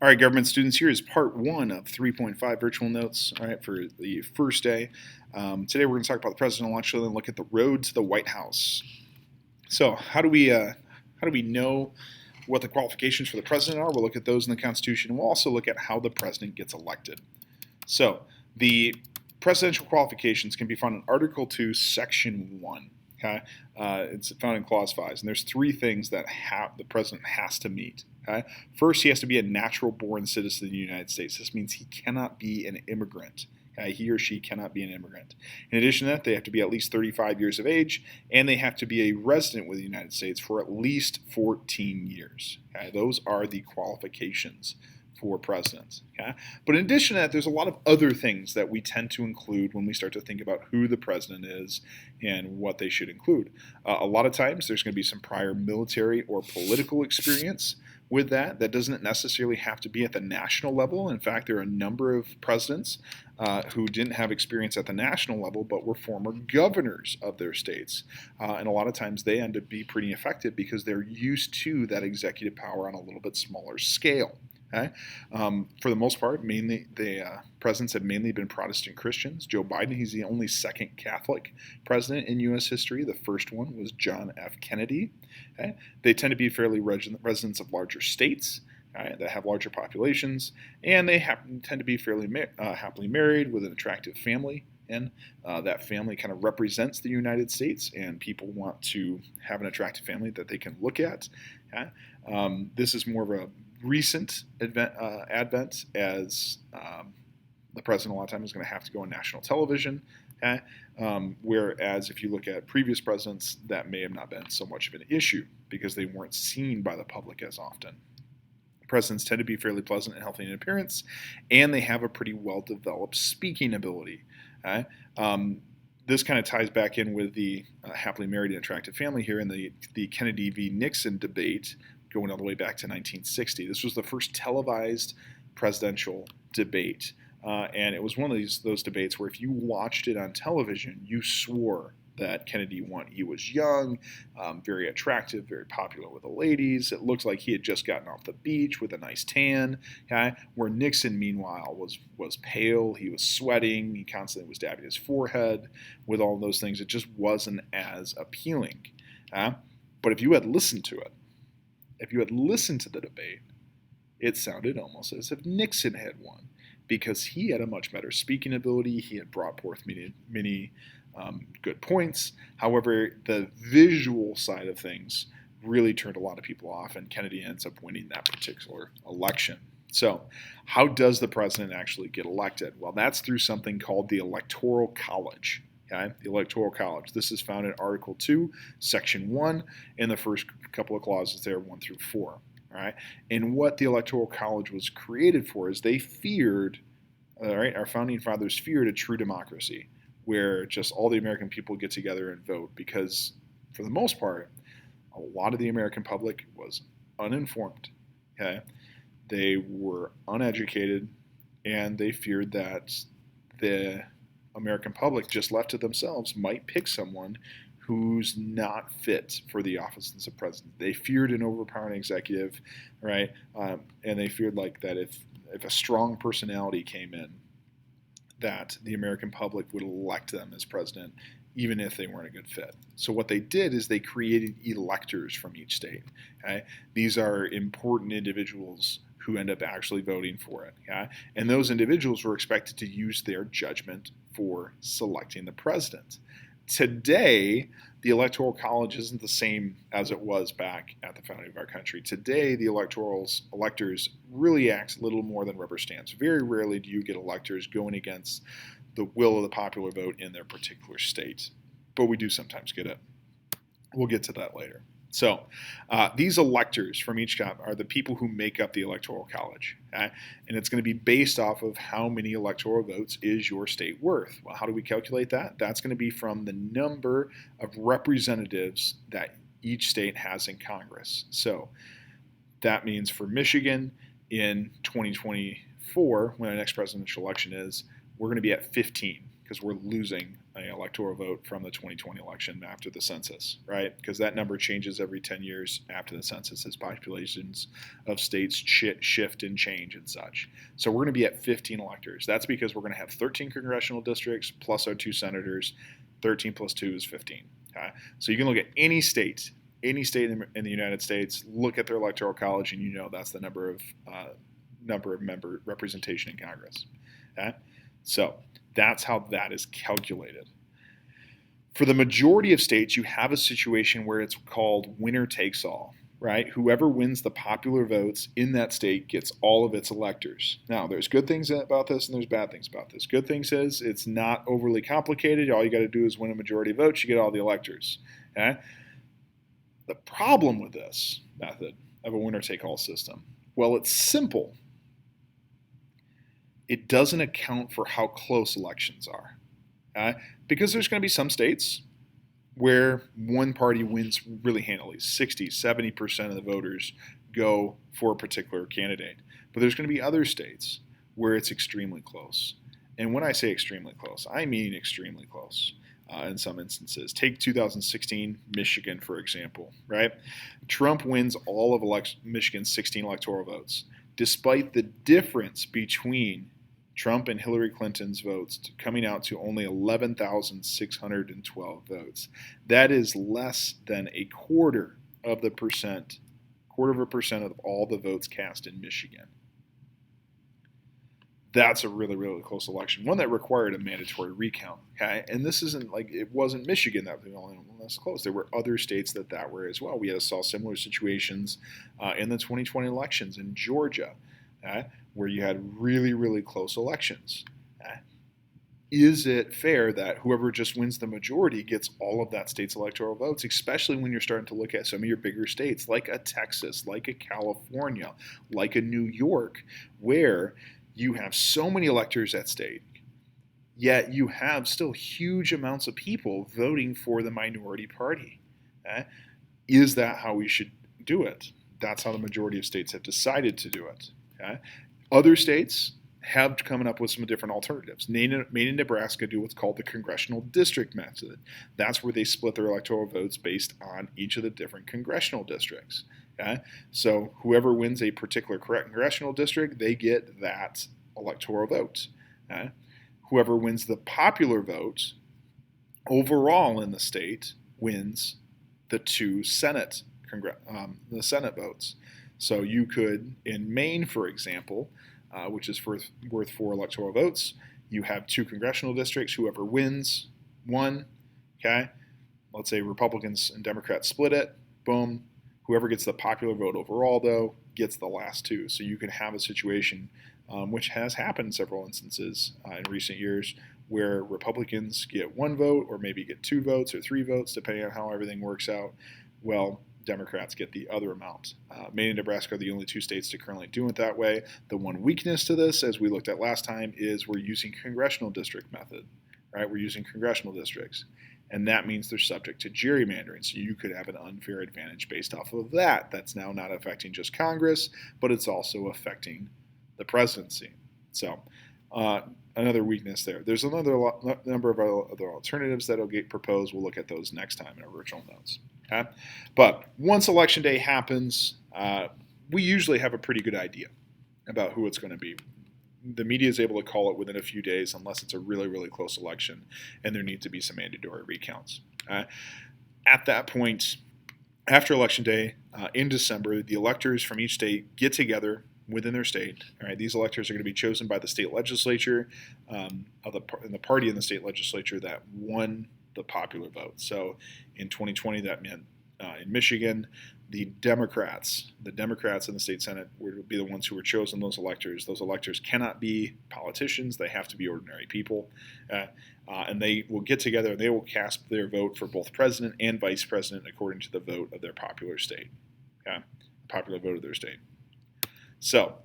All right, government students, here is part one of 3.5 virtual notes, all right, for the first day. Today we're going to talk about the presidential election and look at the road to the White House. So, how do we know what the qualifications for the president are? We'll look at those in the Constitution. We'll also look at how the president gets elected. So, the presidential qualifications can be found in Article 2, Section 1. Okay, it's found in Clause 5, and there's three things that the president has to meet. Okay, first he has to be a natural-born citizen of the United States. This means he cannot be an immigrant. Okay? He or she cannot be an immigrant. In addition to that, they have to be at least 35 years of age, and they have to be a resident with the United States for at least 14 years. Okay? Those are the qualifications for presidents. Okay? But in addition to that, there's a lot of other things that we tend to include when we start to think about who the president is and what they should include. A lot of times there's going to be some prior military or political experience with that. That doesn't necessarily have to be at the national level. In fact, there are a number of presidents who didn't have experience at the national level but were former governors of their states. And a lot of times they end up being pretty effective because they're used to that executive power on a little bit smaller scale. Okay? For the most part, mainly the presidents have mainly been Protestant Christians. Joe Biden, he's the only second Catholic president in U.S. history. The first one was John F. Kennedy. Okay? They tend to be fairly residents of larger states that have larger populations, and they tend to be fairly happily married with an attractive family. And that family kind of represents the United States, and people want to have an attractive family that they can look at. Okay? This is more of a recent advent as the president a lot of times is going to have to go on national television. Okay? Whereas if you look at previous presidents, that may have not been so much of an issue because they weren't seen by the public as often. Presidents tend to be fairly pleasant and healthy in appearance, and they have a pretty well-developed speaking ability. Okay? This kind of ties back in with the happily married and attractive family here in the Kennedy v. Nixon debate going all the way back to 1960. This was the first televised presidential debate. And it was one of those debates where if you watched it on television, you swore that Kennedy won. He was young, very attractive, very popular with the ladies. It looked like he had just gotten off the beach with a nice tan. Okay? Where Nixon, meanwhile, was pale. He was sweating. He constantly was dabbing his forehead with all those things. It just wasn't as appealing. But if you had listened to it, if you had listened to the debate, it sounded almost as if Nixon had won because he had a much better speaking ability. He had brought forth many good points. However, the visual side of things really turned a lot of people off, and Kennedy ends up winning that particular election. So, how does the president actually get elected? Well, that's through something called the Electoral College. Okay? The Electoral College. This is found in Article 2, Section 1, in the first couple of clauses there, 1 through 4. All right? And what the Electoral College was created for is they feared, all right, our founding fathers feared a true democracy where just all the American people get together and vote because, for the most part, a lot of the American public was uninformed. Okay? They were uneducated, and they feared that the American public, just left to themselves, might pick someone who's not fit for the office of president. They feared an overpowering executive, right? And they feared like that if a strong personality came in, that the American public would elect them as president, even if they weren't a good fit. So what they did is they created electors from each state. Okay? These are important individuals who end up actually voting for it. Okay? And those individuals were expected to use their judgment for selecting the president. Today, the Electoral College isn't the same as it was back at the founding of our country. Today, the electors really act little more than rubber stamps. Very rarely do you get electors going against the will of the popular vote in their particular state. But we do sometimes get it. We'll get to that later. So these electors from each job are the people who make up the Electoral College. Okay? And it's going to be based off of how many electoral votes is your state worth. Well, how do we calculate that? That's going to be from the number of representatives that each state has in Congress. So that means for Michigan in 2024, when our next presidential election is, we're going to be at 15 because we're losing an electoral vote from the 2020 election after the census, right? Because that number changes every 10 years after the census as populations of states shift and change and such. So we're going to be at 15 electors. That's because we're going to have 13 congressional districts plus our 2 senators. 13 plus 2 is 15. Okay? So you can look at any state in the United States, look at their electoral college, and you know that's the number of member representation in Congress. Okay? So that's how that is calculated. For the majority of states, you have a situation where it's called winner takes all, right? Whoever wins the popular votes in that state gets all of its electors. Now, there's good things about this and there's bad things about this. Good things is it's not overly complicated. All you got to do is win a majority of votes, you get all the electors. Okay? The problem with this method of a winner-take-all system, well, it's simple. It doesn't account for how close elections are. Because there's going to be some states where one party wins really handily. 60, 70% of the voters go for a particular candidate. But there's going to be other states where it's extremely close. And when I say extremely close, I mean extremely close. In some instances. Take 2016 Michigan, for example, right? Trump wins all of Michigan's 16 electoral votes, despite the difference between Trump and Hillary Clinton's votes coming out to only 11,612 votes. That is less than a quarter of a percent of all the votes cast in Michigan. That's a really, really close election, one that required a mandatory recount. Okay, and this isn't like it wasn't Michigan that was the only one that's close. There were other states that were as well. We saw similar situations in the 2020 elections in Georgia, where you had really, really close elections. Is it fair that whoever just wins the majority gets all of that state's electoral votes, especially when you're starting to look at some of your bigger states like a Texas, like a California, like a New York, where you have so many electors at stake, yet you have still huge amounts of people voting for the minority party. Is that how we should do it? That's how the majority of states have decided to do it. Other states have come up with some different alternatives. Maine and Nebraska do what's called the congressional district method. That's where they split their electoral votes based on each of the different congressional districts. So whoever wins a particular congressional district, they get that electoral vote. Whoever wins the popular vote overall in the state wins the 2 Senate votes. So you could, in Maine, for example, which is worth 4 electoral votes, you have 2 congressional districts. Whoever wins one, let's say Republicans and Democrats split it, boom. Whoever gets the popular vote overall, though, gets the last 2. So you can have a situation, which has happened in several instances in recent years, where Republicans get 1 vote or maybe get 2 votes or 3 votes, depending on how everything works out. Well, Democrats get the other amount. Maine and Nebraska are the only 2 states to currently do it that way. The one weakness to this, as we looked at last time, is we're using congressional district method, right? We're using congressional districts. And that means they're subject to gerrymandering. So you could have an unfair advantage based off of that. That's now not affecting just Congress, but it's also affecting the presidency. So another weakness there. There's another number of other alternatives that will get proposed. We'll look at those next time in our virtual notes. But once Election Day happens, we usually have a pretty good idea about who it's going to be. The media is able to call it within a few days unless it's a really, really close election and there need to be some mandatory recounts. At that point, after Election Day in December, the electors from each state get together within their state. All right, these electors are going to be chosen by the state legislature and the party in the state legislature that won the popular vote. So in 2020, that meant in Michigan, the Democrats in the state Senate would be the ones who were chosen those electors. Those electors cannot be politicians. They have to be ordinary people. And they will get together and they will cast their vote for both president and vice president according to the vote of their popular state, popular vote of their state. So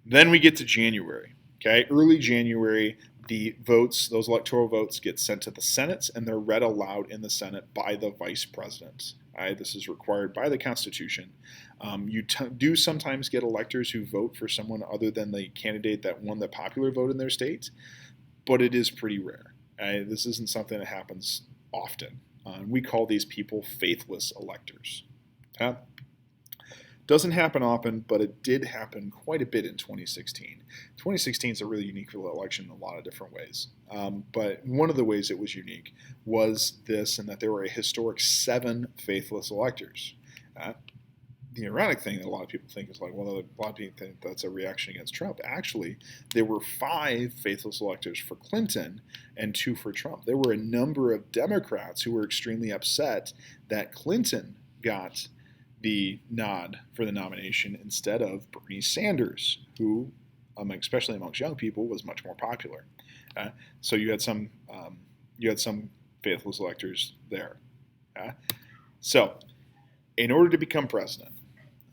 then we get to January. Early January, the votes, those electoral votes, get sent to the Senate and they're read aloud in the Senate by the vice president. This is required by the Constitution. You do sometimes get electors who vote for someone other than the candidate that won the popular vote in their state. but it is pretty rare. This isn't something that happens often. And we call these people faithless electors. Doesn't happen often, but it did happen quite a bit in 2016. 2016 is a really unique election in a lot of different ways. But one of the ways it was unique was this, and that there were a historic 7 faithless electors. The ironic thing that a lot of people think is like, well, a lot of people think that's a reaction against Trump. Actually, there were 5 faithless electors for Clinton and 2 for Trump. There were a number of Democrats who were extremely upset that Clinton got the nod for the nomination instead of Bernie Sanders, who, especially amongst young people, was much more popular. So you had some faithless electors there. So, in order to become president,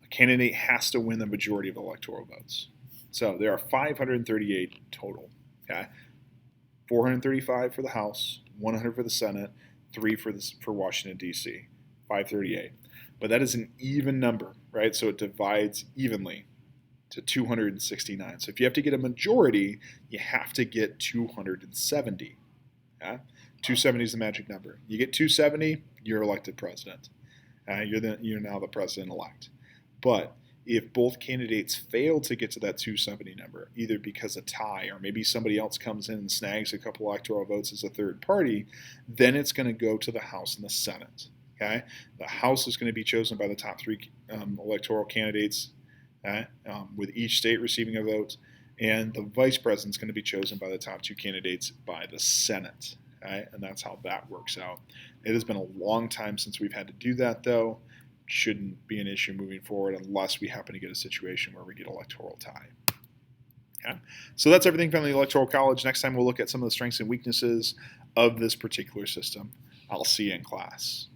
a candidate has to win the majority of electoral votes. So there are 538 total. 435 for the House, 100 for the Senate, 3 for Washington D.C. 538. But that is an even number, right? So it divides evenly to 269. So if you have to get a majority, you have to get 270. 270 is the magic number. You get 270, you're elected president. You're now the president-elect. But if both candidates fail to get to that 270 number, either because of tie or maybe somebody else comes in and snags a couple electoral votes as a third party, then it's going to go to the House and the Senate. The House is going to be chosen by the top 3 electoral candidates, with each state receiving a vote, and the vice president is going to be chosen by the top 2 candidates by the Senate. And that's how that works out. It has been a long time since we've had to do that, though. Shouldn't be an issue moving forward unless we happen to get a situation where we get electoral tie. So that's everything from the Electoral College. Next time we'll look at some of the strengths and weaknesses of this particular system. I'll see you in class.